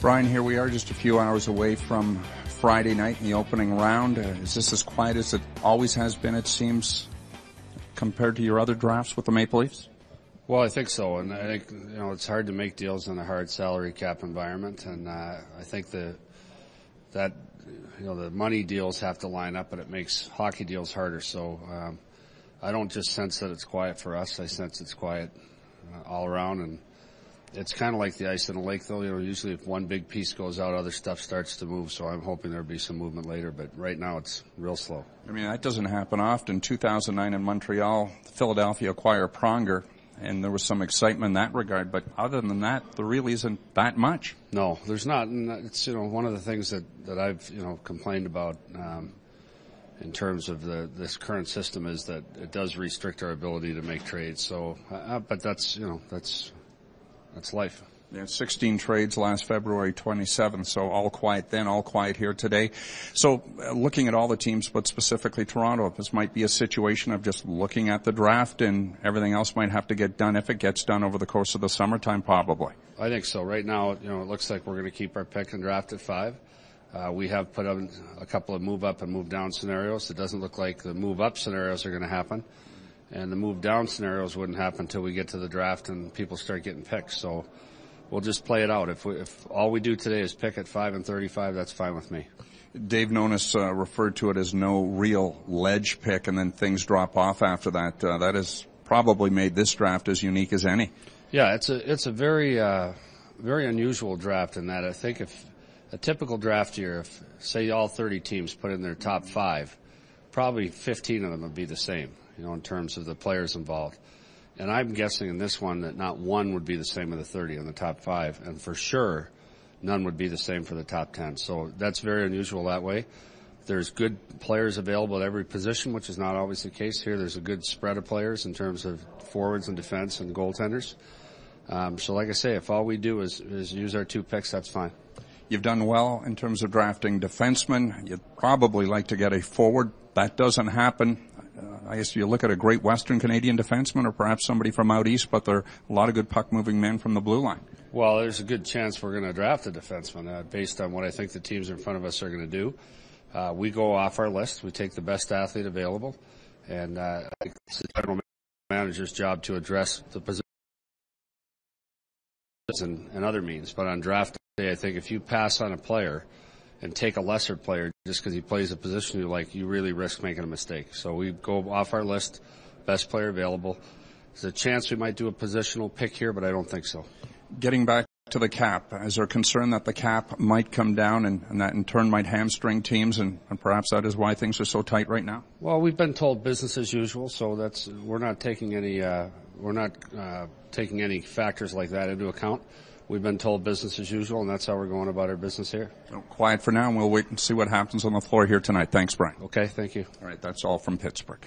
Brian, here we are just a few hours away from Friday night in the opening round. Is this as quiet as it always has been, it seems, compared to your other drafts with the Maple Leafs? Well, I think so, and I think it's hard to make deals in a hard salary cap environment, and I think that the money deals have to line up, and it makes hockey deals harder. So I don't just sense that it's quiet for us; I sense it's quiet all around, and it's kind of like the ice in a lake, though. Usually if one big piece goes out, other stuff starts to move. So I'm hoping there'll be some movement later, but right now it's real slow. I mean, that doesn't happen often. 2009 in Montreal, Philadelphia acquired Pronger, and there was some excitement in that regard. But other than that, there really isn't that much. No, there's not. And it's one of the things that I've complained about in terms of this current system is that it does restrict our ability to make trades. So, but that's life. Yeah, 16 trades last February 27th, so all quiet then, all quiet here today. So looking at all the teams, but specifically Toronto, this might be a situation of just looking at the draft and everything else might have to get done if it gets done over the course of the summertime, probably. I think so. Right now, it looks like we're going to keep our pick and draft at 5. We have put up a couple of move up and move down scenarios. It doesn't look like the move up scenarios are going to happen. And the move down scenarios wouldn't happen until we get to the draft and people start getting picked. So we'll just play it out. If all we do today is pick at 5 and 35, that's fine with me. Dave Nonis referred to it as no real ledge pick, and then things drop off after that. That has probably made this draft as unique as any. Yeah, it's a very very unusual draft in that I think if a typical draft year, if say all 30 teams put in their top 5, probably 15 of them would be the same. In terms of the players involved. And I'm guessing in this one that not one would be the same of the 30 in the top 5. And for sure, none would be the same for the top 10. So that's very unusual that way. There's good players available at every position, which is not always the case here. There's a good spread of players in terms of forwards and defense and goaltenders. So like I say, if all we do is use our 2 picks, that's fine. You've done well in terms of drafting defensemen. You'd probably like to get a forward. That doesn't happen. I guess you look at a great Western Canadian defenseman or perhaps somebody from out east, but there are a lot of good puck-moving men from the blue line. Well, there's a good chance we're going to draft a defenseman based on what I think the teams in front of us are going to do. We go off our list. We take the best athlete available, and I think it's the general manager's job to address the positions and other means. But on draft day, I think if you pass on a player and take a lesser player just because he plays a position you like, you really risk making a mistake. So we go off our list, best player available. There's a chance we might do a positional pick here, but I don't think so. Getting back to the cap, is there concern that the cap might come down and that in turn might hamstring teams and perhaps that is why things are so tight right now? Well, we've been told business as usual, so we're not taking any factors like that into account. We've been told business as usual, and that's how we're going about our business here. So quiet for now, and we'll wait and see what happens on the floor here tonight. Thanks, Brian. Okay, thank you. All right, that's all from Pittsburgh.